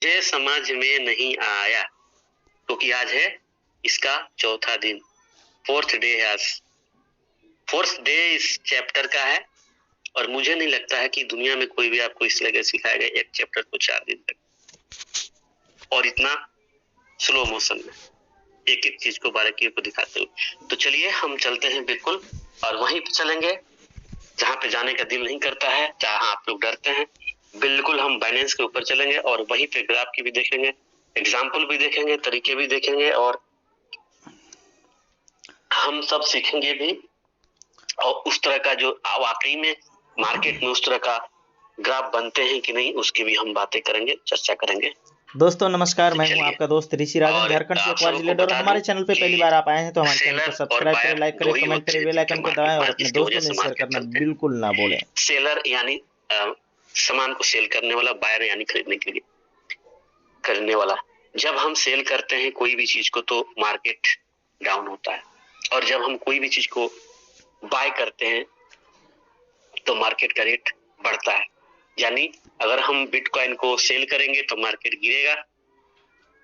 मुझे समझ में नहीं आया, क्योंकि आज है इसका चौथा दिन, फोर्थ डे है आज। फोर्थ डे इस चैप्टर का है और मुझे नहीं लगता है कि दुनिया में कोई भी आपको इस तरह सिखाएगा एक चैप्टर को 4 दिन तक और इतना स्लो मोशन में एक एक चीज को बारीकी को दिखाते हुए। तो चलिए हम चलते हैं बिल्कुल और वहीं पे चलेंगे जहां पे जाने का दिल नहीं करता है, जहां आप लोग डरते हैं। बिल्कुल हम बाइनेंस के ऊपर चलेंगे और वहीं पे ग्राफ की भी देखेंगे, एग्जाम्पल भी देखेंगे, तरीके भी देखेंगे और हम सब सीखेंगे भी। और उस तरह का जो वाकई में मार्केट में उस तरह का ग्राफ बनते हैं कि नहीं, उसकी भी हम बातें करेंगे, चर्चा करेंगे। दोस्तों नमस्कार, मैं हूं आपका दोस्त ऋषि राजन, झारखंड से क्वालिटी लीडर। हमारे चैनल पे पहली बार आप आए हैं तो हमारे चैनल को सब्सक्राइब करें, लाइक करें, कमेंट करें, बेल आइकन को दबाएं और अपने दोस्तों में शेयर करना बिल्कुल ना भूलें। सेलर यानी सामान को सेल करने वाला, बायर यानी खरीदने के लिए करने वाला। जब हम सेल करते हैं कोई भी चीज को तो मार्केट डाउन होता है और जब हम कोई भी चीज को बाय करते हैं तो मार्केट का रेट बढ़ता है। यानी अगर हम बिटकॉइन को सेल करेंगे तो मार्केट गिरेगा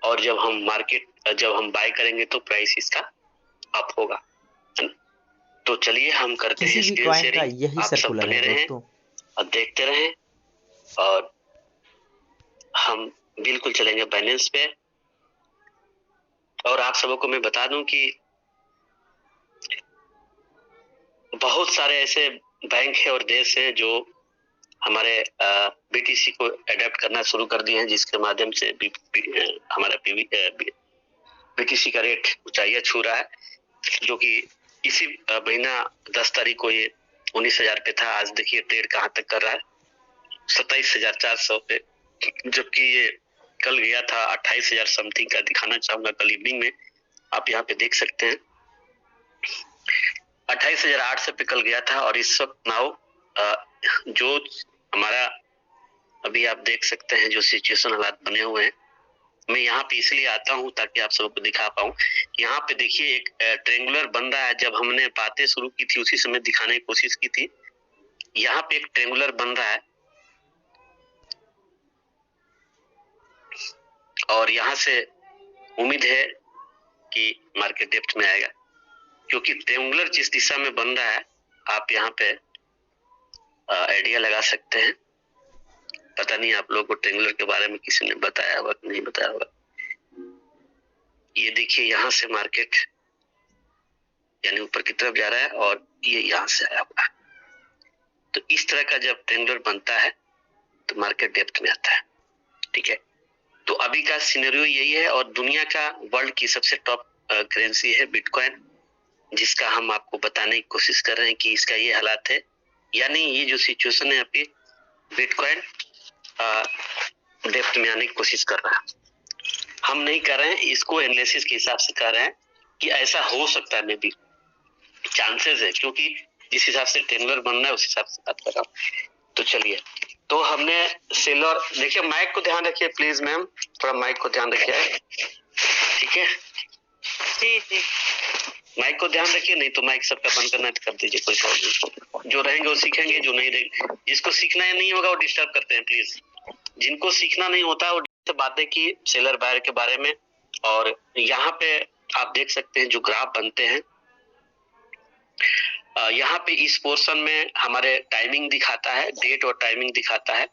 और जब हम बाय करेंगे तो प्राइस इसका अप होगा। तो चलिए हम करते हैं स्क्रीन शेयरिंग, आप सब बने रहें और देखते रहें और हम बिल्कुल चलेंगे बाइनेंस पे। और आप सबों को मैं बता दूं कि बहुत सारे ऐसे बैंक है और देश है जो हमारे बीटीसी को अडेप्ट करना शुरू कर दिए हैं, जिसके माध्यम से हमारा बीटीसी का रेट ऊंचाइयां छू रहा है, जो कि इसी महीना 10 तारीख को ये 19,000 पे था। आज देखिए ट्रेड कहाँ तक कर रहा है, 27,400 पे, जबकि ये कल गया था 28,000 समथिंग का। दिखाना चाहूंगा कल इवनिंग में, आप यहाँ पे देख सकते हैं 28,800 पे कल गया था और इस वक्त नाउ जो हमारा अभी आप देख सकते हैं जो सिचुएशन हालात बने हुए हैं। मैं यहाँ पे इसलिए आता हूँ ताकि आप सबको दिखा पाऊँ। यहाँ पे देखिए एक ट्रेंगुलर बन रहा है। जब हमने बातें शुरू की थी उसी समय दिखाने की कोशिश की थी। यहाँ पे एक ट्रेंगुलर बन रहा है और यहाँ से उम्मीद है कि मार्केट डेप्थ में आएगा, क्योंकि ट्रेंगुलर जिस दिशा में बन रहा है आप यहाँ पे आइडिया लगा सकते हैं। पता नहीं आप लोगों को ट्रेंगुलर के बारे में किसी ने बताया होगा कि नहीं बताया होगा। ये देखिए यहाँ से मार्केट यानी ऊपर की तरफ जा रहा है और ये यहाँ से आया होगा। तो इस तरह का जब ट्रेंगुलर बनता है तो मार्केट डेप्थ में आता है। ठीक है, तो अभी का सिनेरियो यही है और दुनिया का वर्ल्ड की सबसे टॉप करेंसी है बिटकॉइन, जिसका हम आपको बताने की कोशिश कर रहे हैं कि इसका ये हालात है। यानी ये जो सिचुएशन है अभी बिटकॉइन डेप्थ में आने की कोशिश कर रहा है। हम नहीं कर रहे हैं, इसको एनालिसिस के हिसाब से कर रहे हैं कि ऐसा हो सकता है, मे बी चांसेस है, क्योंकि जिस हिसाब से ट्रेंगुलर बन रहा है उस हिसाब से बात कर रहा हूँ। तो चलिए, तो हमने सेलर, देखिए माइक को ध्यान रखिए प्लीज मैम, थोड़ा माइक को ध्यान रखिए। ठीक है जी जी, माइक को ध्यान रखिए, नहीं तो माइक सबका बंद करना है तो कर दीजिए, कोई प्रॉब्लम। जो रहेंगे वो सीखेंगे, जो नहीं रहेंगे, जिसको सीखना है नहीं होगा वो डिस्टर्ब करते हैं प्लीज। जिनको सीखना नहीं होता है वो बातें की सेलर बायर के बारे में। और यहाँ पे आप देख सकते हैं जो ग्राफ बनते हैं, यहाँ पे इस पोर्शन में हमारे टाइमिंग दिखाता है, डेट और टाइमिंग दिखाता है।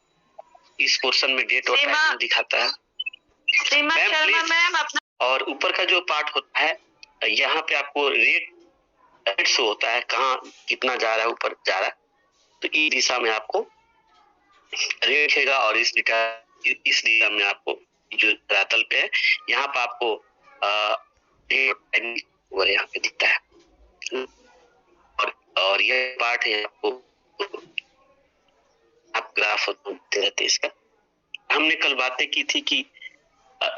इस पोर्शन में डेट और टाइमिंग दिखाता है और ऊपर का जो पार्ट होता है यहाँ पे आपको रेट शो होता है, कहाँ कितना जा रहा है, ऊपर जा रहा है तो इस दिशा में आपको रेट रहेगा और इस दिशा में आपको जो धरातल पे है यहाँ पे आपको यहाँ पे दिखता है। और यह पार्ट है आपको आप ग्राफ होते रहते इसका। हमने कल बातें की थी कि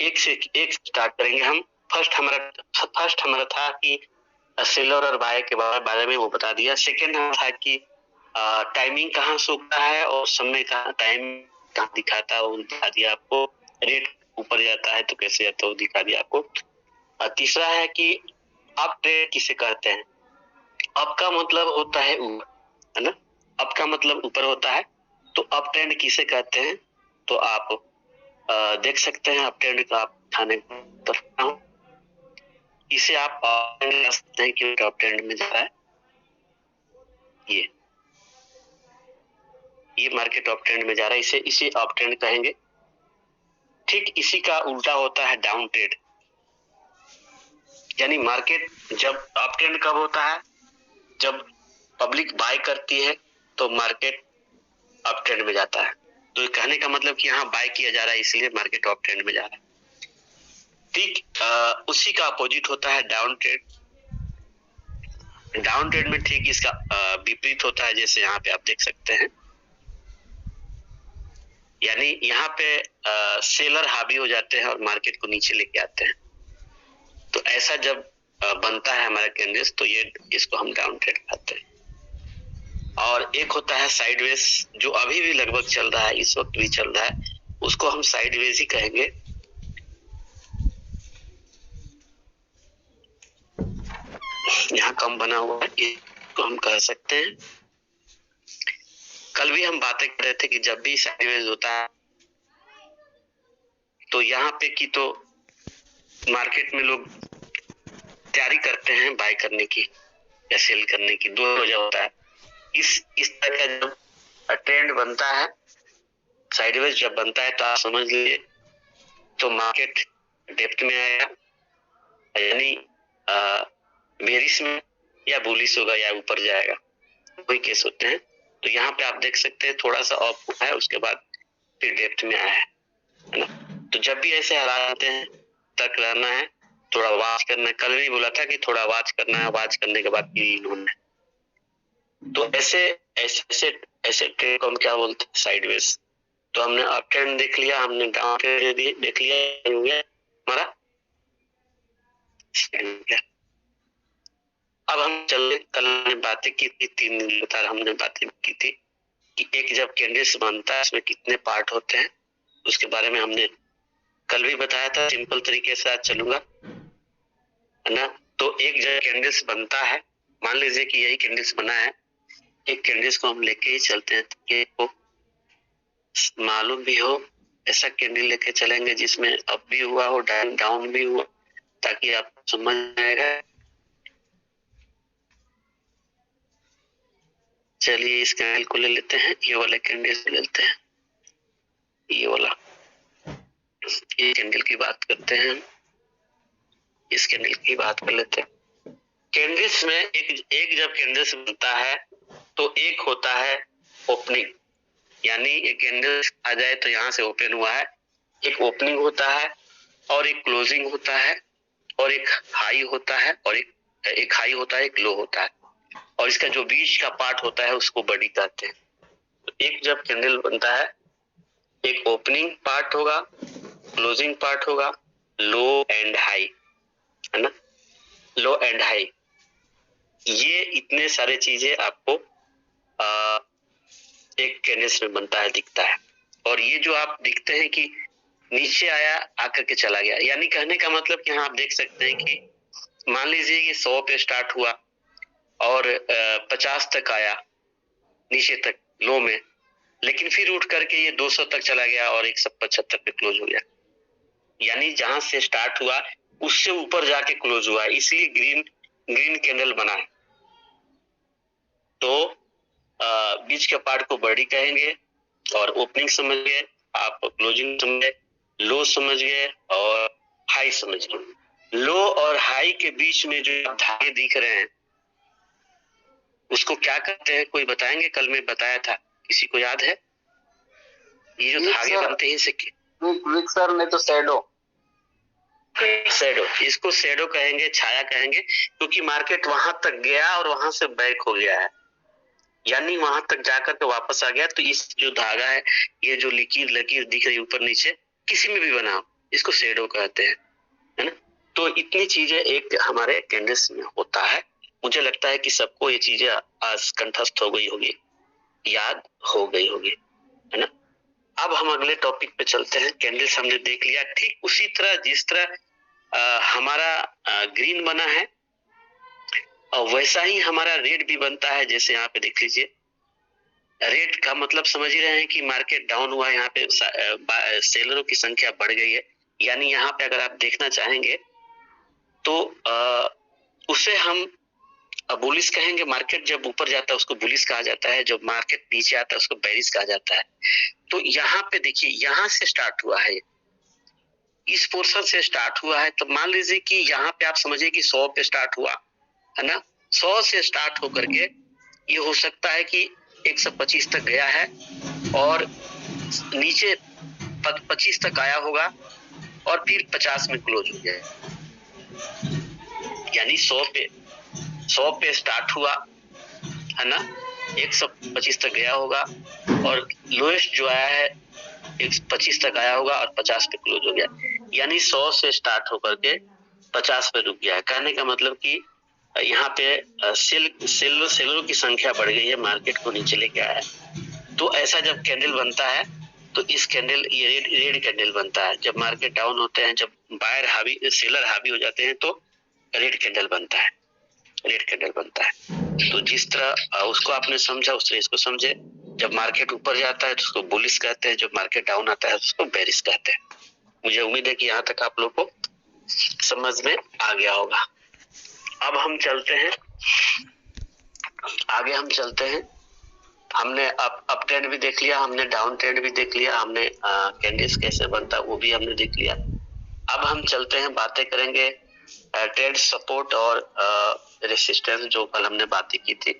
एक से एक स्टार्ट करेंगे हम। फर्स्ट हमारा था कि सेलर और बायर के बारे में वो बता दिया। सेकंड था कि टाइमिंग कहाँ सोखता है और समय का टाइम कहाँ दिखाता है वो दिखा दिया आपको। रेट ऊपर जाता है तो कैसे जाता है वो दिखा दिया आपको। तीसरा है कि अप ट्रेंड किसे कहते हैं। अप का मतलब होता है ऊपर, है ना, अप का मतलब ऊपर होता है। तो अप ट्रेंड किसे कहते हैं, तो आप देख सकते हैं अप ट्रेंड का आप दिखाने करता हूँ। इसे आप देख सकते हैं कि अप ट्रेंड में जा रहा है। ये मार्केट अप ट्रेंड में जा रहा है, इसे अप ट्रेंड कहेंगे। ठीक इसी का उल्टा होता है डाउन ट्रेंड। यानी मार्केट जब अप ट्रेंड कब होता है, जब पब्लिक बाय करती है तो मार्केट अप ट्रेंड में जाता है। तो कहने का मतलब कि यहाँ बाय किया जा रहा है इसलिए मार्केट अप ट्रेंड में जा रहा है। ठीक उसी का अपोजिट होता है डाउन ट्रेंड। डाउन ट्रेंड में ठीक इसका विपरीत होता है, जैसे यहाँ पे आप देख सकते हैं। यानी यहाँ पे सेलर हावी हो जाते हैं और मार्केट को नीचे लेके आते हैं। तो ऐसा जब बनता है हमारा कैंडल्स तो ये इसको हम डाउन ट्रेंड कहते हैं। और एक होता है साइडवेज, जो अभी भी लगभग चल रहा है, इस वक्त भी चल रहा है, उसको हम साइडवेज ही कहेंगे। यहाँ कम बना हुआ है, इसको हम कह सकते हैं। कल भी हम बातें कर रहे थे कि जब भी साइडवेज होता है तो यहाँ पे की तो मार्केट में लोग तैयारी करते हैं बाय करने की या सेल करने की, दो वजह होता है। इस तरह का जब ट्रेंड बनता है, साइडवेज जब बनता है तो आप समझ लीजिए तो मार्केट डेप्थ में आएगा, यानी बेरिश में या बुलिश होगा या ऊपर जाएगा, वही केस होते हैं। तो यहाँ पे आप देख सकते हैं थोड़ा सा ऑफ हुआ है, उसके बाद फिर डेप्थ में आया है ना। तो जब भी ऐसे हालात आते हैं तक रहना है, थोड़ा वॉच करना है। कल भी बोला था कि थोड़ा वॉच करना है, वॉच करने के बाद फिर होना है। तो ऐसे ट्रेंड को हम क्या बोलते हैं, साइडवेज। तो हमने अप ट्रेंड देख लिया, हमने डाउन ट्रेंड देख लिया, हमारा। अब हम चल, कल हमने बातें की थी, 3 दिन लगातार हमने बातें की थी कि एक जब कैंडल्स बनता है उसमें कितने पार्ट होते हैं, उसके बारे में हमने कल भी बताया था। सिंपल तरीके से आज चलूंगा, है ना। तो एक जब कैंडल्स बनता है, मान लीजिए कि यही कैंडल्स बना है, एक कैंडल्स को हम लेके ही चलते हैं ताकि वो मालूम भी हो। ऐसा कैंडल लेके चलेंगे जिसमें अप भी हुआ हो, डाउन भी हुआ, ताकि आप समझ आएगा। चलिए इस कैंडल को ले लेते हैं, ये वाला कैंडल ले लेते हैं, ये वाला, ये कैंडल की बात करते हैं, इस कैंडल की बात कर लेते हैं। कैंडल्स में एक जब कैंडल्स बनता है तो एक होता है ओपनिंग, यानी एक कैंडल आ जाए तो यहाँ से ओपन हुआ है, एक ओपनिंग होता है और एक क्लोजिंग होता है और एक हाई होता है और एक हाई होता है, एक लो होता है, और इसका जो बीच का पार्ट होता है उसको बॉडी कहते हैं। तो एक जब कैंडल बनता है, एक ओपनिंग पार्ट होगा, क्लोजिंग पार्ट होगा, लो एंड हाई, है ना, लो एंड हाई। ये इतने सारे चीजें आपको एक कैंडल्स में बनता है, दिखता है। और ये जो आप दिखते हैं कि नीचे आया आकर के चला गया, यानी कहने का मतलब कि यहाँ आप देख सकते हैं कि मान लीजिए कि 100 पे स्टार्ट हुआ और 50 तक आया नीचे तक लो में, लेकिन फिर उठ करके ये 200 तक चला गया और 175 पे क्लोज हो गया। यानी जहां से स्टार्ट हुआ उससे ऊपर जाके क्लोज हुआ, इसलिए ग्रीन कैंडल बना है। तो बीच के पार्ट को बॉडी कहेंगे, और ओपनिंग समझ गए आप, क्लोजिंग समझ गए, लो समझ गए और हाई समझ गए। लो और हाई के बीच में जो धागे दिख रहे हैं उसको क्या कहते हैं, कोई बताएंगे? कल में बताया था, किसी को याद है? ये जो धागे बनते हैं इसे सर नहीं तो शैडो, इसको शैडो कहेंगे, छाया कहेंगे, क्योंकि मार्केट वहां तक गया और वहां से बैक हो गया है, यानी वहां तक जाकर के वापस आ गया। तो इस जो धागा है, ये जो लकीर दिख रही ऊपर नीचे, किसी में भी बना, इसको शैडो कहते हैं, है ना। तो इतनी चीजें एक हमारे कैंडल्स में होता है। मुझे लगता है कि सबको ये चीजें आज कंठस्थ हो गई होगी, याद हो गई होगी, है ना। अब हम अगले टॉपिक पे चलते हैं। कैंडल्स हमने देख लिया, ठीक उसी तरह जिस तरह हमारा ग्रीन बना है और वैसा ही हमारा रेड भी बनता है। जैसे यहाँ पे देख लीजिए, रेट का मतलब समझ ही रहे हैं कि मार्केट डाउन हुआ है, यहाँ पे सेलरों की संख्या बढ़ गई है। यानी यहाँ पे अगर आप देखना चाहेंगे तो उसे हम बुलिश कहेंगे। मार्केट जब ऊपर जाता है उसको बुलिश कहा जाता है, जब मार्केट नीचे आता है उसको बेरिश कहा जाता है। तो यहाँ पे देखिए, यहाँ से स्टार्ट हुआ है, इस पोर्शन से स्टार्ट हुआ है। तो मान लीजिए कि यहाँ पे आप समझिए कि 100 पे स्टार्ट हुआ है ना, 100 से स्टार्ट होकर के ये हो सकता है कि 125 तक गया है और नीचे 25 तक आया होगा और फिर 50 में क्लोज हो गया। यानी 100 पे स्टार्ट हुआ है ना, 125 तक गया होगा और लोएस्ट जो आया है 125 तक आया होगा और 50 पे क्लोज हो गया। यानी 100 से स्टार्ट होकर के 50 पे रुक गया है। कहने का मतलब कि यहाँ पे सेलरों की संख्या बढ़ गई है, मार्केट को नीचे लेके आया है। तो ऐसा जब कैंडल बनता है तो इस कैंडल ये रेड कैंडल बनता है। जब मार्केट डाउन होते हैं, जब बायर हावी सेलर हावी हो जाते हैं तो रेड कैंडल बनता है, रेड कैंडल बनता है। तो जिस तरह उसको आपने समझा उस तरह इसको समझे। जब मार्केट ऊपर जाता है तो उसको बुलिश कहते हैं, जब मार्केट डाउन आता है तो उसको बेरिश कहते हैं। मुझे उम्मीद है कि यहाँ तक आप लोग को समझ में आ गया होगा। अब हम चलते हैं आगे, हम चलते हैं। हमने अप ट्रेंड भी देख लिया, हमने डाउन ट्रेंड भी देख लिया, हमने कैंडल्स कैसे बनता है वो भी हमने देख लिया। अब हम चलते हैं, बातें करेंगे ट्रेंड सपोर्ट और रेसिस्टेंस, जो कल हमने बातें की थी।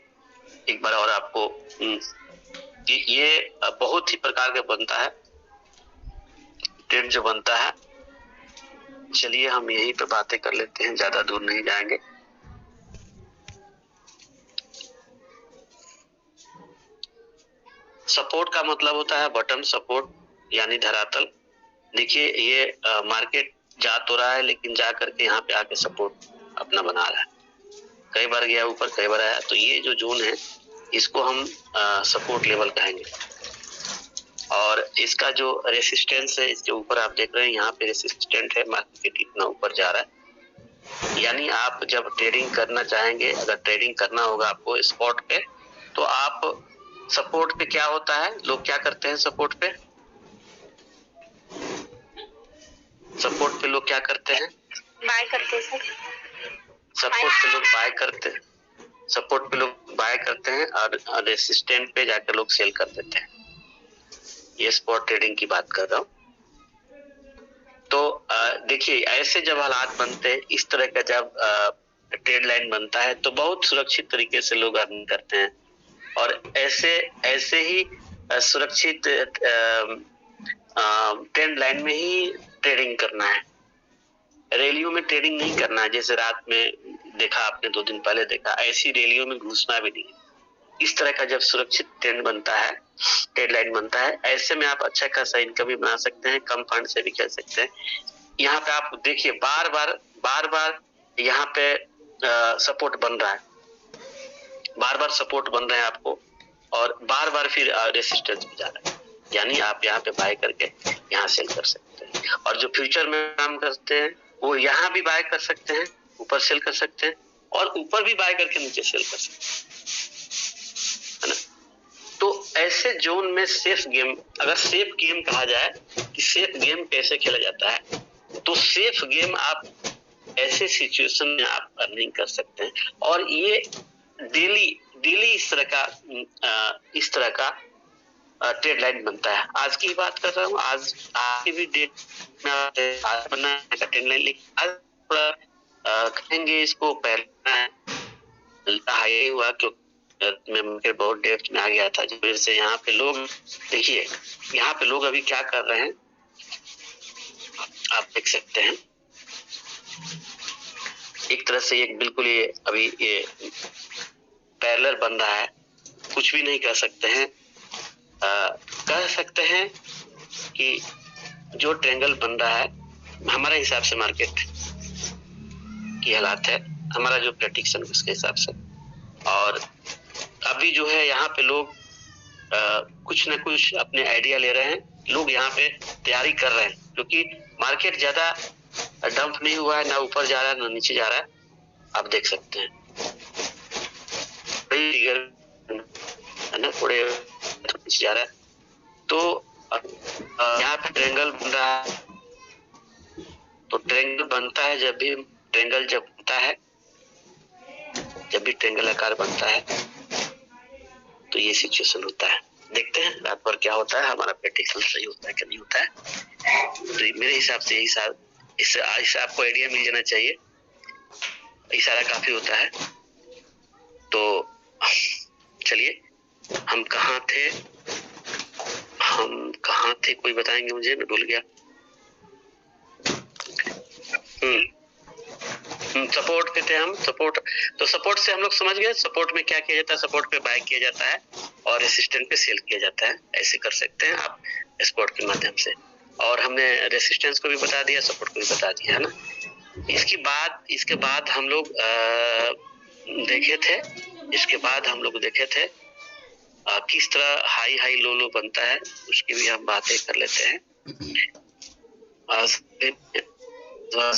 एक बार और आपको ये बहुत ही प्रकार का बनता है ट्रेंड जो बनता है। चलिए हम यहीं पे बातें कर लेते हैं, ज्यादा दूर नहीं जाएंगे। सपोर्ट का मतलब होता है बॉटम सपोर्ट, यानी धरातल। देखिए ये मार्केट जा तो रहा है लेकिन जा करके यहाँ पे आके सपोर्ट अपना बना रहा है। कई बार गया ऊपर, कई बार आया। तो ये जो जोन है इसको हम सपोर्ट लेवल कहेंगे। और इसका जो रेसिस्टेंस है, इसके ऊपर आप देख रहे हैं यहाँ पे रेसिस्टेंट है, मार्केट इतना ऊपर जा रहा है। यानी आप जब ट्रेडिंग करना चाहेंगे, अगर ट्रेडिंग करना होगा आपको स्पॉट पे, तो आप सपोर्ट पे क्या होता है, लोग क्या करते हैं सपोर्ट पे, सपोर्ट पे लोग क्या करते हैं, बाय करते हैं सर। सपोर्ट पे लोग बाय करते हैं, सपोर्ट पे लोग बाय करते हैं और रेसिस्टेंट पे जाकर लोग सेल कर देते हैं। ये स्पॉट ट्रेडिंग की बात कर रहा हूँ। तो देखिए ऐसे जब हालात बनते हैं, इस तरह का जब ट्रेड लाइन बनता है तो बहुत सुरक्षित तरीके से लोग अर्निंग करते हैं। और ऐसे ही सुरक्षित ट्रेंड लाइन में ही ट्रेडिंग करना है, रैलियों में ट्रेडिंग नहीं करना है। जैसे रात में देखा आपने, 2 दिन पहले देखा, ऐसी रैलियों में घुसना भी नहीं। इस तरह का जब सुरक्षित ट्रेंड बनता है, ट्रेड लाइन बनता है, ऐसे में आप अच्छा खासा इनकम भी बना सकते हैं, कम फंड से भी खेल सकते हैं। यहाँ पे आप देखिए बार बार यहाँ पे सपोर्ट बन रहा है, बार सपोर्ट बन रहे हैं आपको, और बार फिर रेसिस्टेंस भी जा रहा है। यानी आप यहाँ पे बाय करके यहाँ सेल कर सकते हैं। और जो फ्यूचर में काम करते हैं वो यहाँ भी बाय कर सकते हैं, ऊपर सेल कर सकते हैं, और ऊपर भी बाय करके नीचे सेल कर सकते हैं, है ना। तो ऐसे जोन में सेफ गेम, अगर सेफ गेम कहा जाए कि सेफ गेम कैसे खेला जाता है, तो सेफ गेम आप ऐसे सिचुएशन में आप अर्निंग कर सकते हैं। और ये डेली इस तरह का ट्रेड लाइन बनता है। आज की बात कर रहा हूँ, आज की भी डेट में आज बना ट्रेड लाइन, लेकिन आज थोड़ा कहेंगे इसको पहले हाई हुआ क्योंकि मैं बहुत डेप्थ में आ गया था, जिस वजह से यहाँ पे लोग देखिए, यहाँ पे लोग अभी क्या कर रहे हैं आप देख सकते हैं। एक तरह से एक बिल्कुल ये अभी ये पैरेलल बन रहा है, कुछ भी नहीं कह सकते हैं। कह सकते हैं कि जो ट्रायंगल बन रहा है हमारे हिसाब से मार्केट की हालात है, हमारा जो प्रेडिक्शन उसके हिसाब से। और अभी जो है यहाँ पे लोग कुछ न कुछ अपने आइडिया ले रहे हैं, लोग यहाँ पे तैयारी कर रहे हैं, क्योंकि मार्केट ज्यादा डंप नहीं हुआ है, ना ऊपर जा रहा है ना नीचे जा रहा है। आप देख सकते हैं है ना, थोड़े नीचे जा रहा है। तो यहाँ पे ट्रायंगल बन रहा है। तो ट्रायंगल बनता है जब भी ट्रायंगल आकार बनता है तो ये सिचुएशन होता है। देखते हैं रात भर क्या होता है, हमारा प्रेडिक्शन सही होता है कि नहीं होता है। तो मेरे हिसाब से इससे आपको आइडिया मिल जाना चाहिए, इशारा काफी होता है। तो चलिए, हम कहाँ थे कोई बताएंगे मुझे, मैं भूल गया। सपोर्ट पे थे हम। सपोर्ट से हम लोग समझ गए सपोर्ट में क्या किया जाता है। सपोर्ट पे बाय किया जाता है और रेसिस्टेंस पे सेल किया जाता है। ऐसे कर सकते हैं आप सपोर्ट के माध्यम से। और हमने रेसिस्टेंस को भी बता दिया, सपोर्ट को भी बता दिया, है ना। इसके बाद हम लोग देखे थे किस तरह हाई लो बनता है, उसकी भी हम बातें कर लेते हैं। आज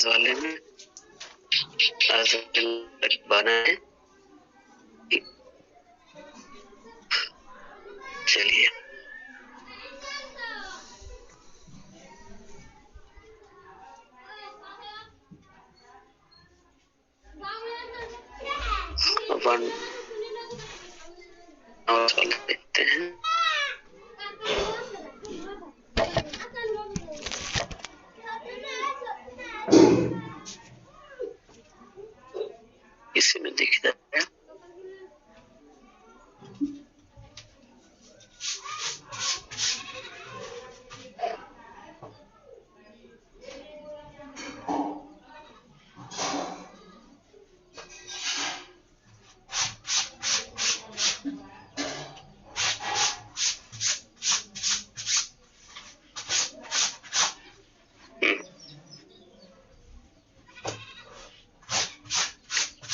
वाले में बना है। चलिए, देखते हैं। इसी में दिख जाता है।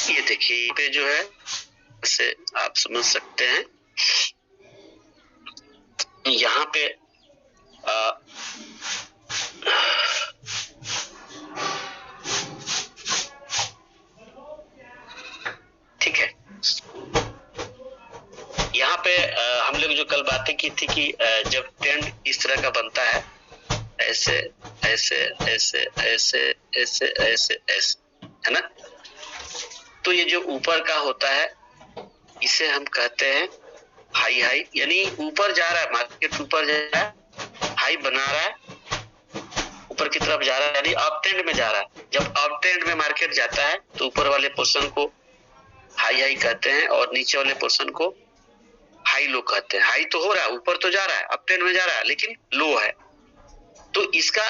ये देखिए पे जो है से आप समझ सकते हैं। यहाँ पे ठीक है, यहाँ पे हम लोग जो कल बातें की थी कि जब ट्रेंड इस तरह का बनता है, ऐसे ऐसे ऐसे ऐसे ऐसे ऐसे ऐसे, है ना। तो ये जो ऊपर का होता है इसे हम कहते हैं हाई, यानी ऊपर जा रहा है मार्केट, ऊपर जा रहा है, हाई बना रहा है, ऊपर की तरफ जा रहा है, यानी अप ट्रेंड में जा रहा है। जब अप ट्रेंड में मार्केट जाता है तो ऊपर वाले पोर्शन को हाई कहते हैं और नीचे वाले पोर्शन को हाई लो कहते हैं। हाई तो हो रहा है, ऊपर तो जा रहा है, अप ट्रेंड में जा रहा है, लेकिन लो है। तो इसका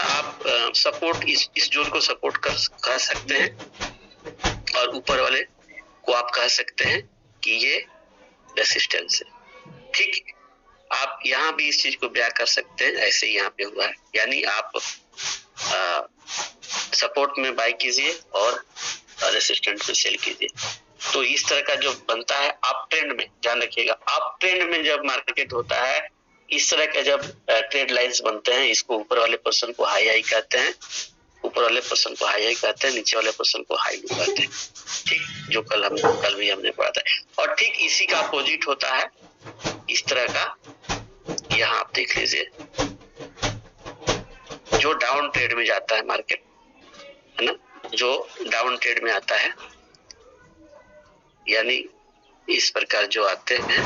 आप सपोर्ट, इस जोन को सपोर्ट कर सकते हैं और ऊपर वाले को आप कह सकते हैं कि ये रेसिस्टेंस है। ठीक, आप यहाँ भी इस चीज को ब्याह कर सकते हैं, ऐसे ही यहाँ पे हुआ है। यानी आप सपोर्ट में बाय कीजिए और रेसिस्टेंट में सेल कीजिए। तो इस तरह का जो बनता है अप ट्रेंड में, ध्यान रखिएगा, अप ट्रेंड में जब मार्केट होता है, इस तरह का जब ट्रेड लाइंस बनते हैं, इसको ऊपर वाले पोर्शन को हाई कहते हैं, ऊपर वाले पोर्शन को हाई कहते हैं, नीचे वाले पोर्शन को हाई लो कहते हैं। ठीक, जो कल भी हमने पढ़ा था। और ठीक इसी का अपोजिट होता है इस तरह का, यहाँ आप देख लीजिए, जो डाउन ट्रेड में जाता है मार्केट, है ना, जो डाउन ट्रेड में आता है, यानी इस प्रकार जो आते हैं,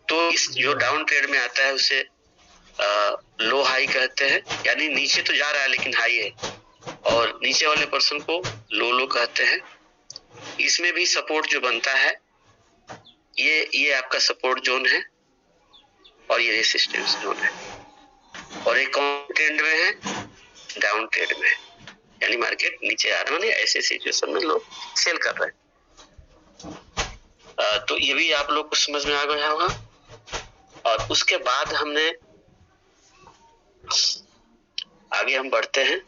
तो इस जो डाउन ट्रेड में आता है उसे लो हाई कहते हैं, यानी नीचे तो जा रहा है लेकिन हाई है, और नीचे वाले पर्सन को लो कहते हैं। इसमें भी सपोर्ट जो बनता है, ये आपका सपोर्ट जोन है और ये रेसिस्टेंस जोन है, और एक कौन ट्रेंड में है, डाउन ट्रेड में है, यानी मार्केट नीचे आ रहा है, ऐसे सिचुएशन में लोग सेल कर रहे हैं। तो ये भी आप लोग को समझ में आ गया होगा। और उसके बाद आगे हम बढ़ते हैं,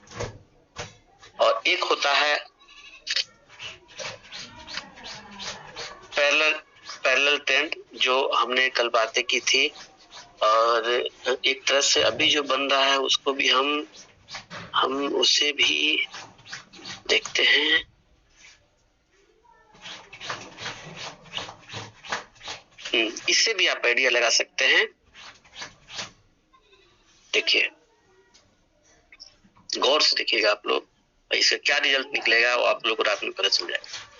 और एक होता है पैरेलल ट्रेंड, जो हमने कल बातें की थी, और एक तरह से अभी जो बन रहा है उसको भी हम उसे भी देखते हैं। इससे भी आप आइडिया लगा सकते हैं। देखिए, गौर से देखिएगा आप लोग, इसका क्या रिजल्ट निकलेगा वो आप लोग को रात में पता चल जाएगा।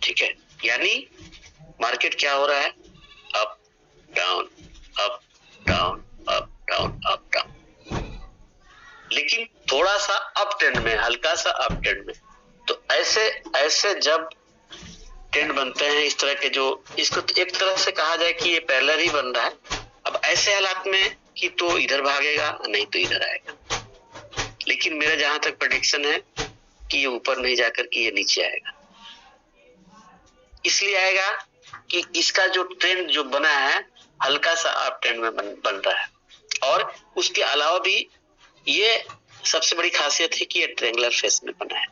ठीक है, यानी मार्केट क्या हो रहा है, up down up down up down up down, लेकिन थोड़ा सा अप ट्रेंड में, हल्का सा अप ट्रेंड में। तो ऐसे जब ट्रेंड बनते हैं इस तरह के, जो इसको एक तरह से कहा जाए कि ये पैरेलल ही बन रहा है। अब ऐसे हालात में कि तो इधर भागेगा नहीं तो इधर आएगा, लेकिन मेरा जहां तक प्रेडिक्शन है कि ये ऊपर नहीं जाकर के ये नीचे आएगा। इसलिए आएगा कि इसका जो ट्रेंड जो बना है हल्का सा अप ट्रेंड में बन रहा है, और उसके अलावा भी ये सबसे बड़ी खासियत है कि ये ट्रायंगुलर फेस में बना है।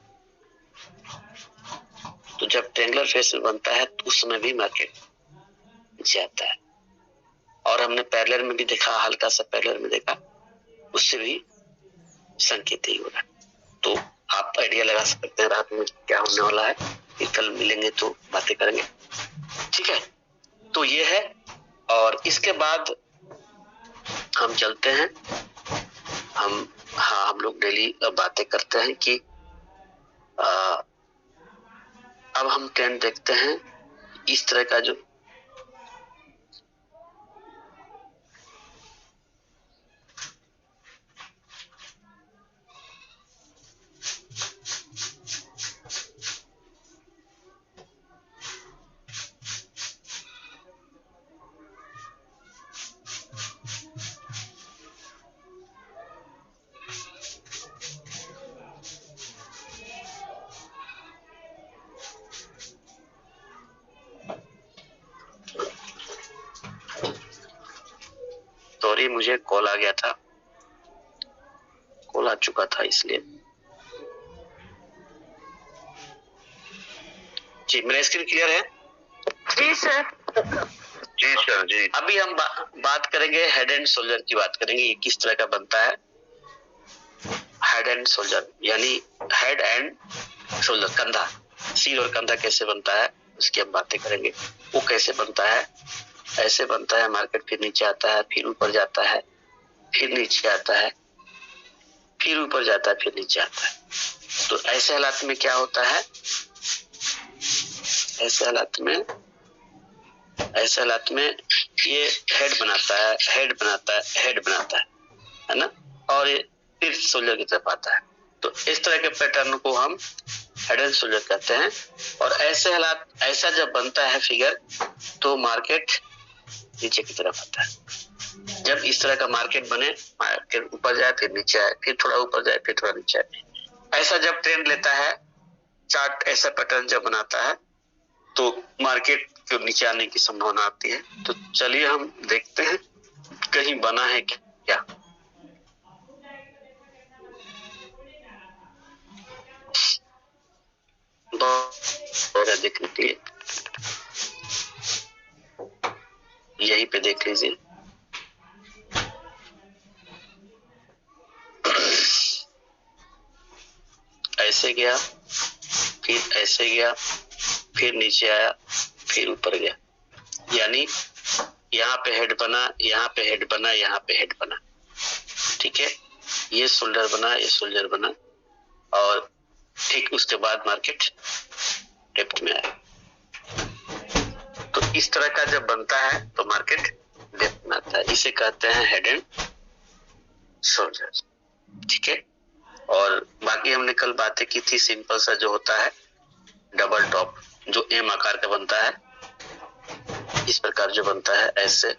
तो जब ट्रायंगुलर फेस में बनता है तो उस समय भी मार्केट नीचे आता है, और हमने पैरेलल में भी देखा, हल्का सा पैरेलल में देखा, उससे भी संकेत ही हो रहा है। तो आप आइडिया लगा सकते हैं रात में क्या होने वाला है, फिर कल मिलेंगे तो बातें करेंगे। ठीक है, तो ये है। और इसके बाद हम चलते हैं, हम लोग डेली बातें करते हैं कि अब हम ट्रेंड देखते हैं इस तरह का, जो मुझे कॉल आ गया था, कॉल आ चुका था, इसलिए जी। मेरा स्क्रीन क्लियर है? जी सर। जी सर, जी। अभी हम बात करेंगे हेड एंड शोल्डर की, बात करेंगे ये किस तरह का बनता है। हेड एंड शोल्डर यानी हेड एंड शोल्डर, कंधा, सिर और कंधा कैसे बनता है उसकी हम बातें करेंगे। वो कैसे बनता है, ऐसे बनता है, मार्केट फिर नीचे आता है, फिर ऊपर जाता है, फिर नीचे आता है, फिर ऊपर जाता है, फिर नीचे आता है। तो ऐसे हालात में क्या होता है, ऐसे हालात में ये हेड बनाता है, हेड बनाता है, हेड बनाता है ना, और ये फिर शोल्डर की तरफ आता है। तो इस तरह के पैटर्न को हम हेड एंड शोल्डर कहते हैं। और ऐसे हालात, ऐसा जब बनता है फिगर, तो मार्केट नीचे की तरफ आता है। जब इस तरह का मार्केट बने, मार्केट ऊपर जाए फिर नीचे आए, फिर थोड़ा ऊपर जाए फिर थोड़ा नीचे आए, ऐसा जब ट्रेंड लेता है, चार्ट ऐसा पैटर्न जब बनाता है, तो मार्केट को नीचे आने की संभावना आती है। तो चलिए हम देखते हैं कहीं बना है क्या। देखने के लिए यहीं पे देख लीजिए। ऐसे गया, फिर ऐसे गया, फिर नीचे आया, फिर ऊपर गया, यानी यहाँ पे हेड बना, यहाँ पे हेड बना, यहाँ पे हेड बना। ठीक है, ये शोल्डर बना, ये शोल्डर बना, और ठीक उसके बाद मार्केट डेप्थ में आया। तो इस तरह का जब बनता है तो मार्केट डेप्थ में आता है, इसे कहते हैं हेड एंड शोल्डर। ठीक है, और बाकी हमने कल बातें की थी, सिंपल सा जो होता है डबल टॉप, जो एम आकार का बनता है, इस प्रकार जो बनता है, ऐसे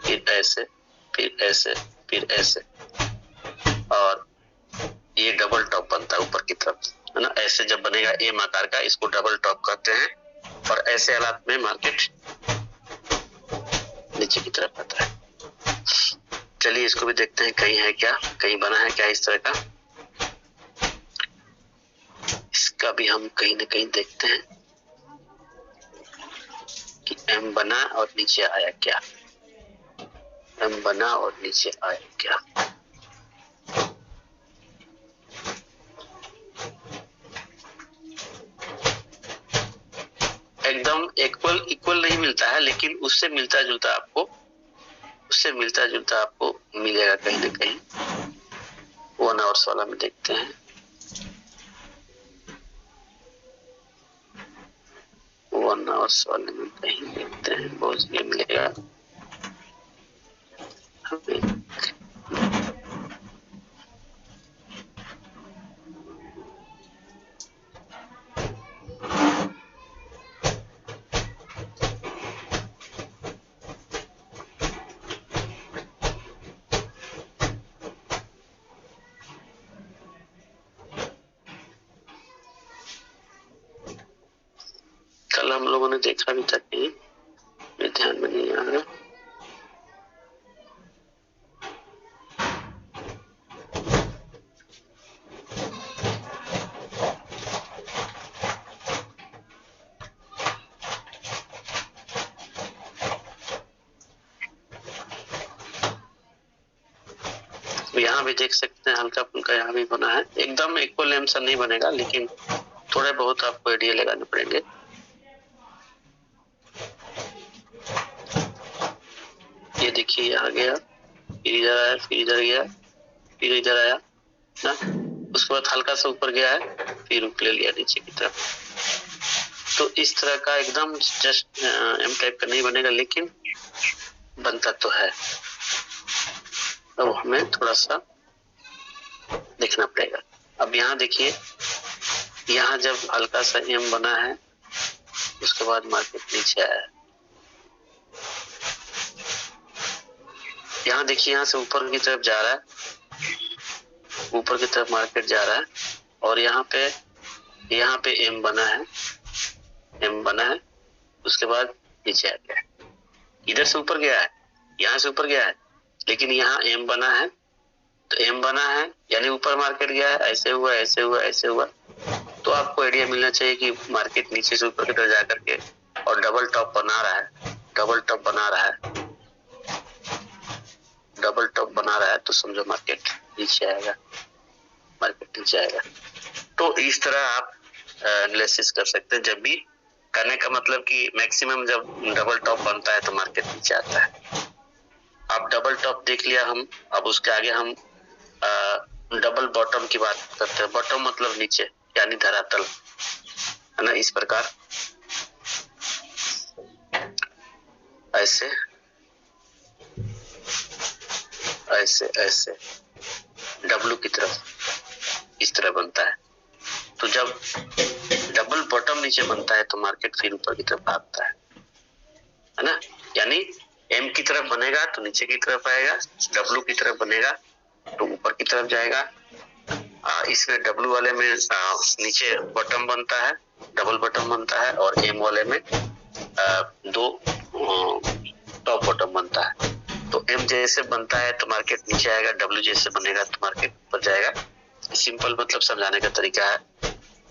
फिर ऐसे फिर ऐसे फिर ऐसे, और ये डबल टॉप बनता है ऊपर की तरफ, है ना। ऐसे जब बनेगा एम आकार का, इसको डबल टॉप कहते हैं। और ऐसे हालात में मार्केट नीचे की तरफ आता है। चलिए इसको भी देखते हैं, कहीं है क्या, कहीं बना है क्या इस तरह का, इसका भी हम कहीं ना कहीं देखते हैं। एम बना और नीचे आया क्या, एम बना और नीचे आया क्या। एकदम इक्वल नहीं मिलता है, लेकिन उससे मिलता जुलता आपको मिलेगा कहीं ना कहीं। 1 आवर्स वाला में देखते हैं, 1 आवर्स वाले में कहीं देखते हैं, बहुत ये मिलेगा हमें। कल हम लोगों ने देखा भी था कि मेरे ध्यान में नहीं आ रहा। तो यहाँ भी देख सकते हैं हल्का फुल्का यहाँ भी बना है, एकदम इक्वल एम सा नहीं बनेगा, लेकिन थोड़े बहुत आपको आइडिया लगाने पड़ेंगे। ये देखिए यहाँ गया, फिर इधर आया, फिर इधर गया, फिर इधर आया ना, उसके बाद हल्का सा ऊपर गया है, फिर रुक ले लिया नीचे की तरफ। तो इस तरह का एकदम जस्ट एम टाइप का नहीं बनेगा, लेकिन बनता तो है। अब हमें थोड़ा सा देखना पड़ेगा। अब यहाँ देखिए, यहाँ जब हल्का सा एम बना है, उसके बाद मार्केट नीचे आया है। यहाँ देखिए, यहाँ से ऊपर की तरफ जा रहा है, ऊपर की तरफ मार्केट जा रहा है, और यहाँ पे एम बना है, उसके बाद नीचे आ गया है। इधर से ऊपर गया है, यहाँ से ऊपर गया है, लेकिन यहाँ एम बना है, तो एम बना है यानी ऊपर मार्केट गया है, ऐसे हुआ ऐसे हुआ ऐसे हुआ। तो आपको आइडिया मिलना चाहिए कि मार्केट नीचे से ऊपर की तरफ जा करके और डबल टॉप बना रहा है, तो समझो मार्केट नीचे आएगा। तो इस तरह आप एनालिसिस कर सकते हैं। जब भी करने का मतलब कि मैक्सिमम जब डबल टॉप बनता है तो मार्केट नीचे आता है। अब डबल टॉप देख लिया हम, अब उसके आगे हम डबल बॉटम की बात करते हैं। बॉटम मतलब नीचे यानी धरातल, है ना। इस प्रकार ऐसे डब्लू की तरफ इस तरह बनता है। तो जब डबल बॉटम नीचे बनता है तो मार्केट फिर ऊपर की तरफ भागता है ना। यानी एम की तरफ बनेगा तो नीचे की तरफ आएगा, डब्लू की तरफ बनेगा तो ऊपर की तरफ जाएगा। इसमें डब्लू वाले में नीचे बॉटम बनता है, डबल बॉटम बनता है, और एम वाले में दो टॉप बॉटम बनता है। तो एम जैसे बनता है तो मार्केट नीचे आएगा, डब्ल्यू जैसे बनेगा तो मार्केट ऊपर जाएगा। सिंपल मतलब समझाने का तरीका है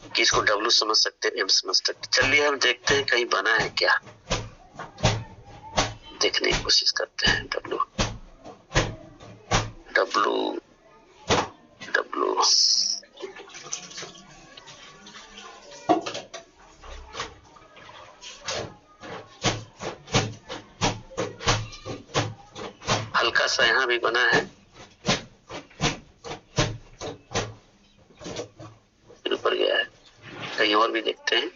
कि इसको डब्ल्यू समझ सकते हैं, एम समझ सकते हैं। चलिए हम देखते हैं कहीं बना है क्या, देखने की कोशिश करते हैं। डब्ल्यू हल्का सा यहाँ भी बना है, फिर ऊपर गया है। कहीं और भी देखते हैं।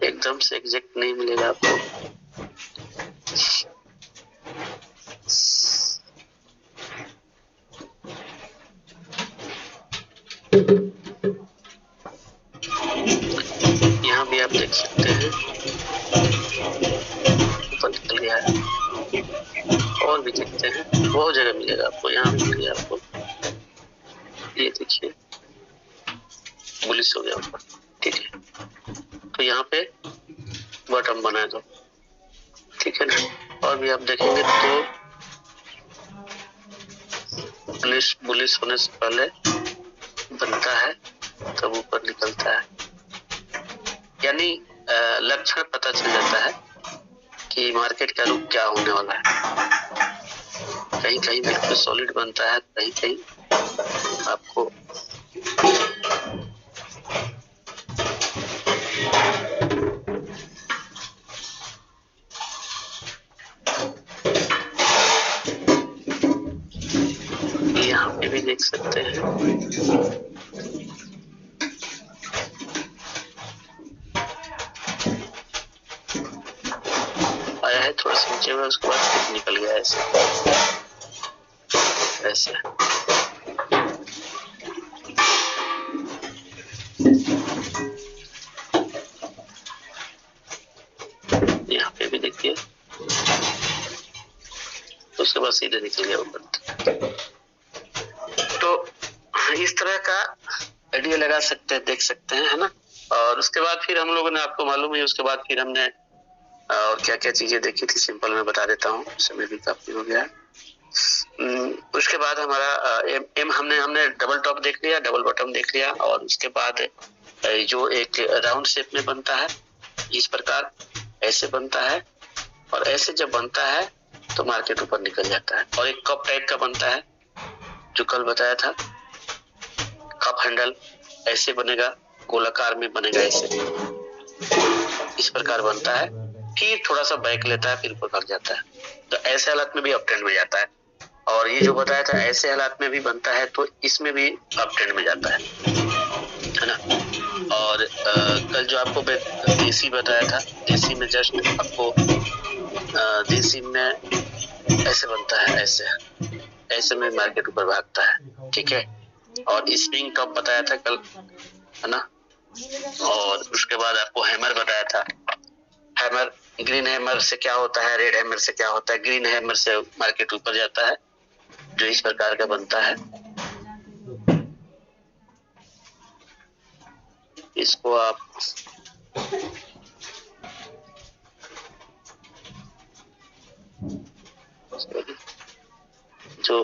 एकदम से एग्जैक्ट नहीं मिलेगा आपको। यहाँ भी आप देख सकते हैं ऊपर निकल गया है। और भी देखते हैं, बहुत जगह मिलेगा आपको। यहाँ भी मिल गया आपको, ये देखिए बुलिश हो गया ऊपर, ठीक है। तो यहाँ पे बॉटम बना दो, ठीक है ना। और भी आप देखेंगे तो बुलिश होने से पहले बनता है तब ऊपर निकलता है, यानी लक्षण पता चल जाता है कि मार्केट का रुख क्या होने वाला है। कहीं कहीं बिल्कुल सॉलिड बनता है, कहीं कहीं आपको यहाँ पे भी देख सकते हैं। आया है थोड़ा सा नीचे में, उसके बाद निकल गया ऐसे ऐसे। यहाँ पे भी देखिए, उसके बाद सीधे निकल गया ऊपर। तो इस तरह का आइडिया लगा सकते हैं, देख सकते हैं, है ना। और उसके बाद फिर हम लोगों ने, आपको मालूम है, उसके बाद फिर हमने और क्या क्या चीजें देखी थी, सिंपल में बता देता हूँ, समय भी काफी हो गया। उसके बाद हमारा एम हमने डबल टॉप देख लिया, डबल बॉटम देख लिया, और उसके बाद जो एक राउंड शेप में बनता है इस प्रकार, ऐसे बनता है, और ऐसे जब बनता है तो मार्केट ऊपर निकल जाता है। और एक कप टाइप का बनता है जो कल बताया था, कप हैंडल ऐसे बनेगा, गोलाकार में बनेगा, ऐसे इस प्रकार बनता है, फिर थोड़ा सा बैक लेता है, फिर ऊपर भाग जाता है। तो ऐसे हालात में भी अप ट्रेंड में जाता है। और ये जो बताया था ऐसे हालात में भी बनता है, तो इसमें भी अप ट्रेंड में जाता है ना। और कल जो आपको देसी बताया था, देसी में जस्ट आपको देसी में ऐसे बनता है, ऐसे में मार्केट ऊपर भागता है, ठीक है। और स्प्रिंग टॉप बताया था कल, है ना। और उसके बाद आपको हैमर बताया था। हैमर, ग्रीन हैमर से क्या होता है, रेड हैमर से क्या होता है। ग्रीन हैमर से मार्केट ऊपर जाता है, जो इस प्रकार का बनता है। इसको आप जो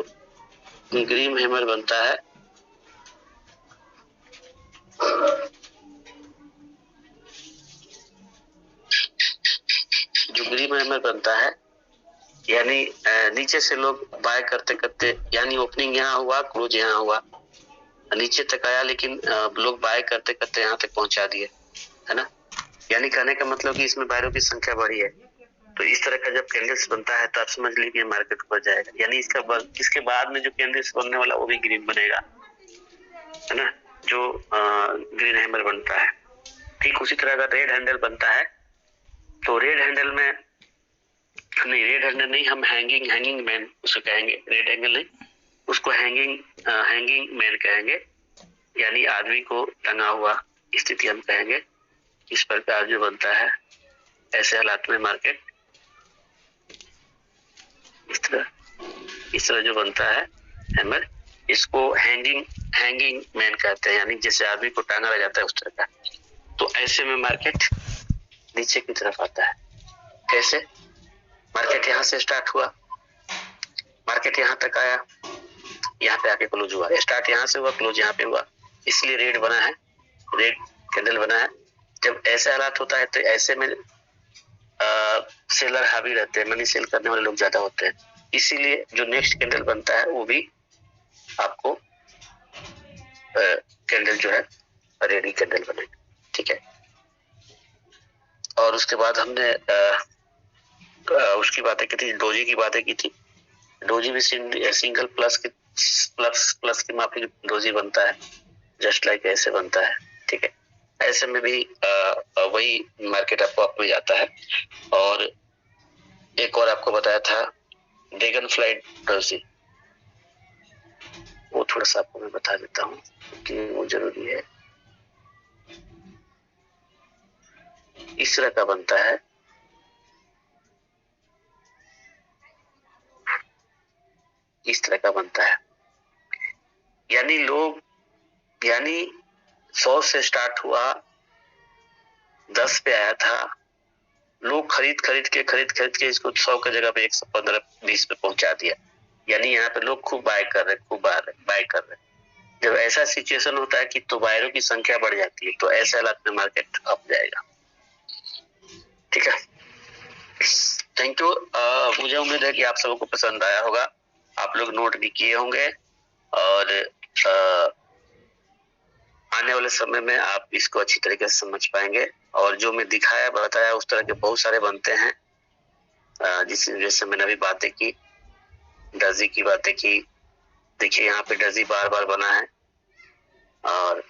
ग्रीन हैमर बनता है, जो ग्रीन हैमर बनता है, यानी नीचे से लोग बाय करते करते, यानी ओपनिंग यहाँ हुआ, क्लोज यहाँ हुआ, नीचे तक आया, लेकिन लोग बाय करते करते यहाँ तक पहुंचा दिए, है ना। यानी कहने का मतलब कि इसमें बायरों की संख्या बढ़ी है। तो इस तरह का जब कैंडल्स बनता है तो आप समझ लीजिए मार्केट ऊपर जाएगा। यानी इसके बाद में जो कैंडल्स बनने वाला वो भी ग्रीन बनेगा, है ना, जो ग्रीन हैमर बनता है। ठीक उसी तरह का रेड हैंडल बनता है। तो रेड हैंडल में नहीं, रेड हैंडल नहीं, हम हैंगिंग मैन उसे कहेंगे, रेड हैंडल नहीं, उसको हैंगिंग मैन कहेंगे, यानी आदमी को टंगा हुआ स्थिति हम कहेंगे। इस प्रकार जो बनता है, ऐसे हालात में मार्केट इस तरह जो बनता है हैमर, इसको हैंगिंग मैन कहते हैं, यानी जैसे आदमी को टांगा रह जाता है उस तरह का। तो ऐसे में मार्केट नीचे की तरफ आता है। कैसे? मार्केट यहाँ से स्टार्ट हुआ, मार्केट यहाँ तक आया, यहाँ पे आके क्लोज हुआ। स्टार्ट यहाँ से हुआ, क्लोज यहाँ पे हुआ, इसलिए रेड बना है, रेड कैंडल बना है। जब ऐसे हालात होता है तो ऐसे में सेलर हावी रहते हैं, मनी सेल करने वाले लोग ज्यादा होते हैं, इसीलिए जो नेक्स्ट कैंडल बनता है वो भी आपको कैंडल जो है रेडी कैंडल बनेगा, ठीक है। और उसके बाद हमने उसकी बातें की थी, डोजी की बातें की थी। डोजी भी सिंगल प्लस की माफी डोजी बनता है, जस्ट लाइक ऐसे बनता है, ठीक है। ऐसे में भी वही मार्केट आपको अप में जाता है। और एक और आपको बताया था ड्रैगन फ्लाइट डोजी, वो थोड़ा सा आपको मैं बता देता हूँ कि वो जरूरी है। इस तरह का बनता है, इस तरह का बनता है, यानी 100 से स्टार्ट हुआ, 10 पे आया था, लोग खरीद के इसको 100 की जगह पे 115-20 पे पहुंचा दिया। यानी यहाँ पे लोग खूब बाय कर रहे, खूब बाय कर रहे। जब ऐसा सिचुएशन होता है कि तो बायरों की संख्या बढ़ जाती है, तो ऐसे हालात में मार्केट अप जाएगा। ठीक है, थैंक यू। मुझे उम्मीद है कि आप सबको पसंद आया होगा, आप लोग नोट भी किए होंगे और आने वाले समय में आप इसको अच्छी तरीके से समझ पाएंगे। और जो मैं दिखाया बताया उस तरह के बहुत सारे बनते हैं, जैसे मैंने अभी बातें की, डजी की बातें की। देखिए यहाँ पे डजी बार बार बना है और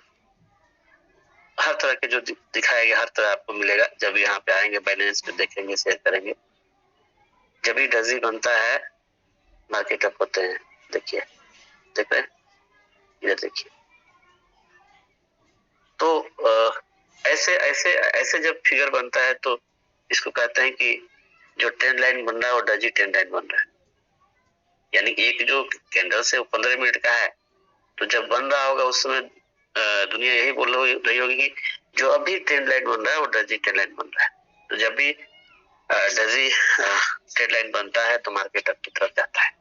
हर तरह के जो दिखाया गया हर तरह आपको मिलेगा। जब यहाँ पे आएंगे बैलेंस पे देखेंगे, शेयर करेंगे, जब भी डजी बनता है मार्केट अप होते हैं। देखिए, देख रहे हैं, इधर देखिए। तो ऐसे ऐसे ऐसे जब फिगर बनता है तो इसको कहते हैं कि जो ट्रेंड लाइन बन रहा है वो डजी ट्रेंड लाइन बन रहा है। यानी एक जो कैंडल से 15 मिनट का है, तो जब बन रहा होगा उस समय दुनिया यही बोल रही होगी कि जो अभी ट्रेंड लाइन बन रहा है वो डजी ट्रेंड लाइन बन रहा है। तो जब भी डजी ट्रेंड लाइन बनता है तो मार्केट अप की तरफ जाता है।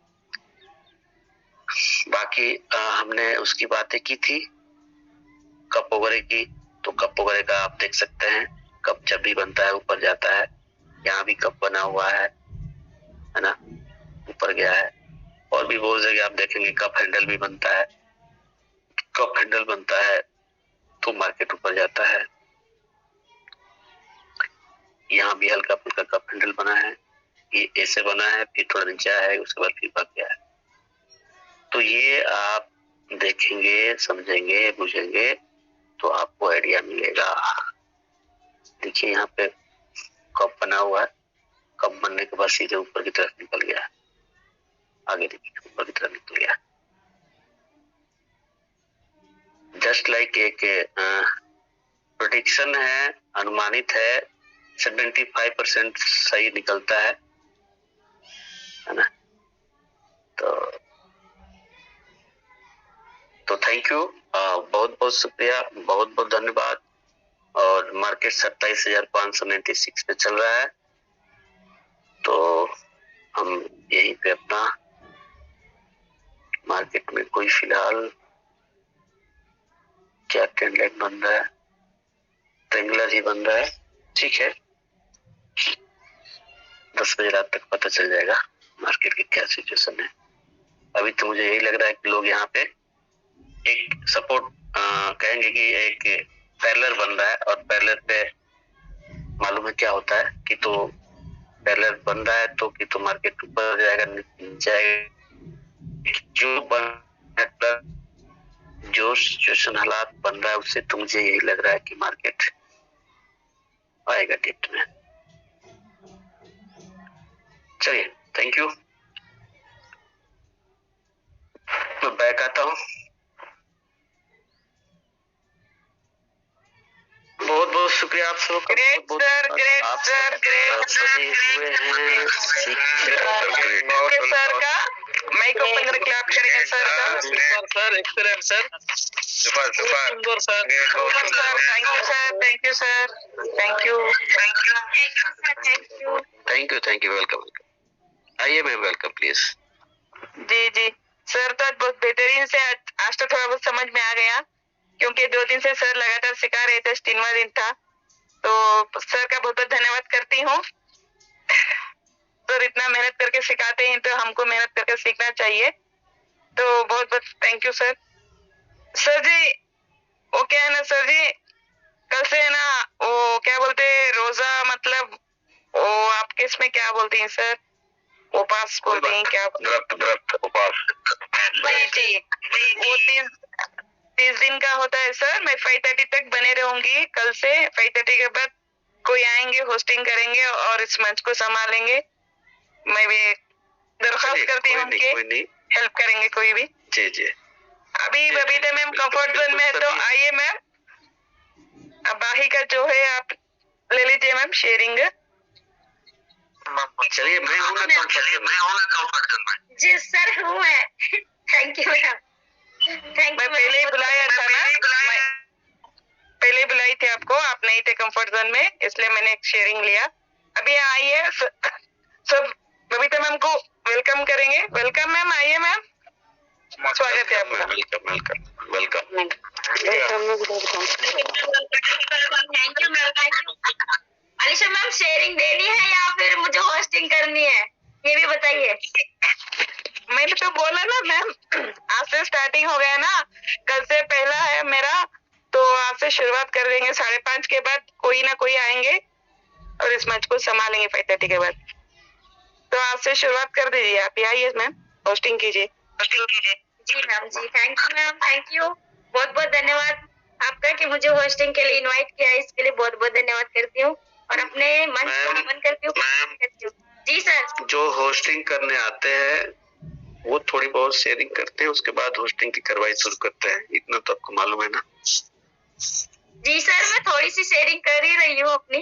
बाकी हमने उसकी बातें की थी कप वगैरह की, तो कप वगैरह का आप देख सकते हैं। कप जब भी बनता है ऊपर जाता है। यहाँ भी कप बना हुआ है ना, ऊपर गया है। और भी बहुत जगह आप देखेंगे कप हैंडल भी बनता है। कप हैंडल बनता है तो मार्केट ऊपर जाता है। यहाँ भी हल्का फुल्का कप हैंडल बना है, ये ऐसे बना है, फिर थोड़ा नीचे है, उसके बाद फिर भाग गया है। तो ये आप देखेंगे, समझेंगे, बुझेंगे तो आपको आइडिया मिलेगा। देखिए यहाँ पे कप बना हुआ है, कप बनने के बाद सीधे ऊपर की तरफ निकल गया है। आगे देखिए ऊपर की तरफ निकल गया। जस्ट लाइक एक प्रेडिक्शन है, अनुमानित है, 75% सही निकलता है ना। तो थैंक यू, बहुत बहुत शुक्रिया, बहुत बहुत धन्यवाद। और मार्केट 27,596 पे चल रहा है, तो हम यहीं पे अपना मार्केट में कोई फिलहाल क्या ट्रेंड लाइन बन रहा है, ट्रेंगुलर ही बन रहा है। ठीक है, 10 बजे रात तक पता चल जाएगा मार्केट की क्या सिचुएशन है। अभी तो मुझे यही लग रहा है कि लोग यहाँ पे एक सपोर्ट कहेंगे कि एक पैरेलल बन रहा है, और पैरेलल पे मालूम है क्या होता है कि तो पैरेलल बन रहा है तो कि तो मार्केट ऊपर जाएगा, नीचे जाएगा। जो जो सिचुएशन हालात बन रहा है उससे तो मुझे यही लग रहा है कि मार्केट आएगा डिप्ट में। चलिए, थैंक यू, मैं बैक आता हूँ। बहुत बहुत शुक्रिया आप सबका। Great sir, great sir, great सभी हुए हैं सर का माइक ओपन करके क्लैप करेंगे सर का। Sir excellent sir, super super सुंदर sir, thank you sir, thank you sir, thank you, thank you, thank you, thank you, thank you, welcome. आइए ma'am, welcome please. जी जी sir, तो बहुत बेहतरीन से आज तो थोड़ा बहुत समझ में आ गया, क्योंकि 2 दिन से सर लगातार सिखा रहे थे, 3वां दिन था। तो सर का बहुत बहुत धन्यवाद करती हूँ। सर इतना मेहनत करके सिखाते हैं तो हमको मेहनत करके सीखना चाहिए। तो बहुत बहुत थैंक यू सर। सर जी वो क्या है ना सर जी, कल से है ना वो क्या बोलते हैं, रोजा मतलब वो आपके इसमें क्या बोलते हैं सर, उपास बोलते हैं क्या? व्रत उपास। जी वो 30 दिन का होता है सर। मैं 5:30 तक बने रहूंगी कल से। 5:30 के बाद कोई आएंगे, होस्टिंग करेंगे और इस मंच को संभालेंगे। मैं भी दरख्वास्त करती हूँ कि हेल्प करेंगे कोई भी। जी जी, अभी बबीता मैम कंफर्ट जोन में है, तो आइए मैम। अब बाही का जो है आप ले लीजिए मैम, शेयरिंग। चलिए मैं हूँ ना कंफर्ट जोन में। जी सर हूँ मैं। थैंक यू मैम, थैंक मैं यू। पहले ही बुलाया था ना, पहले बुलाई थी आपको, आप नहीं थे कंफर्ट जोन में, इसलिए मैंने शेयरिंग लिया। अभी आइए सब बबीता मैम को वेलकम करेंगे। वेलकम मैम, आइए मैम, स्वागत है आपका। Welcome welcome welcome. Thank you ma'am, thank you. Alisha ma'am, sharing देनी है या फिर मुझे होस्टिंग करनी है, ये भी बताइए। मैंने तो बोला ना मैम, आज से स्टार्टिंग हो गया ना, कल से पहला है मेरा, तो आज से शुरुआत कर देंगे। 5:30 के बाद कोई ना कोई आएंगे और इस मैच को संभालेंगे 5:30 के बाद। तो आज से शुरुआत कर दीजिए आप, आइए मैम, होस्टिंग कीजिए। जी मैम, जी thank you ma'am, thank you. बहुत बहुत धन्यवाद आपका कि मुझे होस्टिंग के लिए इनवाइट किया, इसके लिए बहुत बहुत धन्यवाद करती हूँ और अपने मंच को नमन करती हूँ। जी सर। जो होस्टिंग करने आते हैं वो थोड़ी बहुत शेयरिंग करते हैं, उसके बाद होस्टिंग की कार्रवाई शुरू करते हैं, इतना तो आपको मालूम है ना? जी सर, मैं थोड़ी सी शेयरिंग कर ही रही हूँ अपनी।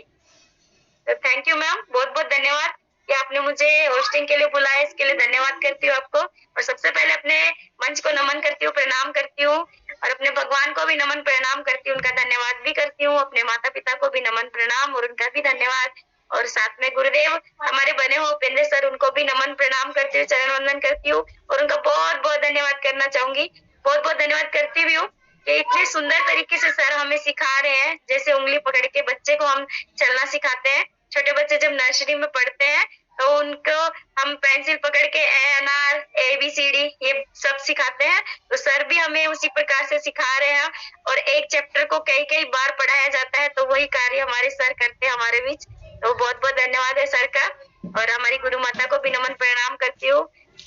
तो थैंक यू मैम, बहुत बहुत धन्यवाद कि आपने मुझे होस्टिंग के लिए बुलाया, इसके लिए धन्यवाद करती हूँ आपको। और सबसे पहले अपने मंच को नमन करती हूँ, प्रणाम करती हूँ और अपने भगवान को भी नमन प्रणाम करती हूँ, उनका धन्यवाद भी करती हूँ। अपने माता पिता को भी नमन प्रणाम और उनका भी धन्यवाद। और साथ में गुरुदेव हमारे बने हो उपेंद्र सर, उनको भी नमन प्रणाम करती हूँ, चरण वंदन करती हूँ और उनका बहुत बहुत धन्यवाद करना चाहूंगी। बहुत बहुत धन्यवाद करती भी हूँ कि इतने सुंदर तरीके से सर हमें सिखा रहे हैं। जैसे उंगली पकड़ के बच्चे को हम चलना सिखाते हैं, छोटे बच्चे जब नर्सरी में पढ़ते हैं तो उनको हम पेंसिल पकड़ के अनार ABCD ये सब सिखाते हैं, तो सर भी हमें उसी प्रकार से सिखा रहे हैं। और एक चैप्टर को कई कई बार पढ़ाया जाता है, तो वही कार्य हमारे सर करते हैं हमारे बीच। तो बहुत बहुत धन्यवाद है सर का। और हमारी गुरु माता को भी नमन प्रणाम करती हूँ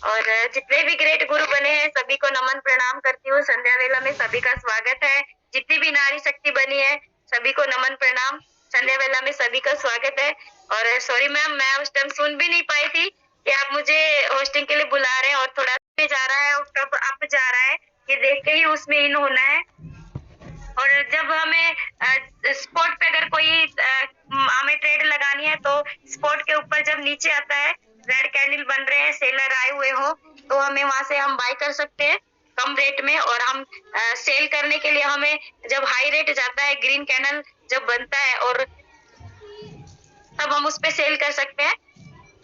और जितने भी ग्रेट गुरु बने हैं सभी को नमन प्रणाम करती हूँ। संध्या वेला में सभी का स्वागत है, जितनी भी नारी शक्ति बनी है सभी को नमन प्रणाम। संध्या वेला में सभी का स्वागत है। और सॉरी मैम, मैं उस टाइम सुन भी नहीं पाई थी कि आप मुझे होस्टिंग के लिए बुला रहे हैं और थोड़ा जा रहा है और कब अप जा रहा है, ये देख के ही उसमें इन होना है। और जब हमें स्पॉट पे अगर कोई हमें ट्रेड लगानी है तो स्पॉट के ऊपर जब नीचे आता है रेड कैंडल बन रहे हैं, सेलर आए हुए हो, तो हमें वहां से हम बाय कर सकते हैं कम रेट में। और हम सेल करने के लिए हमें जब हाई रेट जाता है, ग्रीन कैंडल जब बनता है, और तब हम उस पे सेल कर सकते हैं।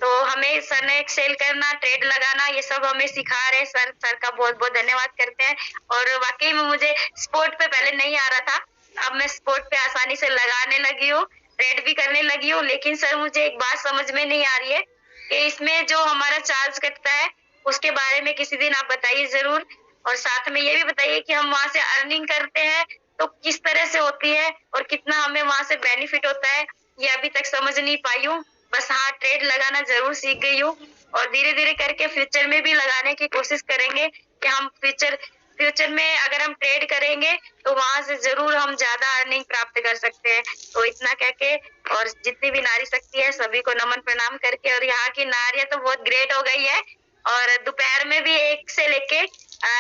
तो हमें सर ने सेल करना, ट्रेड लगाना, ये सब हमें सिखा रहे हैं सर। सर का बहुत बहुत धन्यवाद करते हैं। और वाकई में मुझे स्पोर्ट पे पहले नहीं आ रहा था, अब मैं स्पोर्ट पे आसानी से लगाने लगी हूँ, ट्रेड भी करने लगी हूँ। लेकिन सर मुझे एक बात समझ में नहीं आ रही है कि इसमें जो हमारा चार्ज कटता है उसके बारे में किसी दिन आप बताइए जरूर। और साथ में ये भी बताइए कि हम वहाँ से अर्निंग करते हैं तो किस तरह से होती है और कितना हमें वहाँ से बेनिफिट होता है, ये अभी तक समझ नहीं पाई हूँ। बस हाँ, ट्रेड लगाना जरूर सीख गई हूँ और धीरे धीरे करके फ्यूचर में भी लगाने की कोशिश करेंगे कि हम फ्यूचर में अगर हम ट्रेड करेंगे तो वहां से जरूर हम ज्यादा अर्निंग प्राप्त कर सकते हैं। तो इतना कह के और जितनी भी नारी शक्ति है सभी को नमन प्रणाम करके, और यहाँ की नारियां तो बहुत ग्रेट हो गई है। और दोपहर में भी 1 से लेके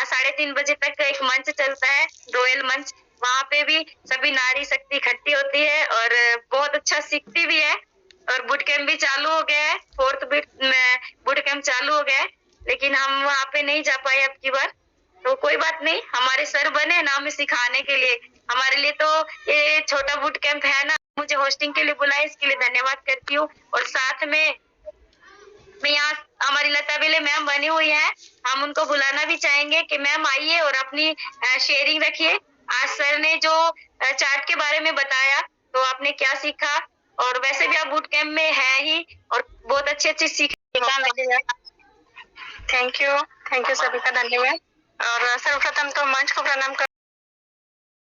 3:30 बजे तक एक मंच चलता है, रॉयल मंच, वहाँ पे भी सभी नारी शक्ति इकट्ठी होती है और बहुत अच्छा सीखती भी है। और बूट कैंप भी चालू हो गया है, 4th बूट कैंप चालू हो गया है, लेकिन हम वहाँ पे नहीं जा पाए अब की बार। तो कोई बात नहीं, हमारे सर बने ना हमें सिखाने के लिए, हमारे लिए तो ये छोटा बूट कैंप है ना। मुझे होस्टिंग के लिए बुलाया, इसके लिए धन्यवाद करती हूँ। और साथ में यहाँ हमारी लता बेले मैम बनी हुई है, हम उनको बुलाना भी चाहेंगे कि मैम आइए और अपनी शेयरिंग रखिए। आज सर ने जो चार्ट के बारे में बताया तो आपने क्या सीखा, और वैसे भी आप बूट कैंप में है ही और बहुत अच्छी सीख। थैंक यू सभी का धन्यवाद। और सर्वप्रथम तो मंच को प्रणाम कर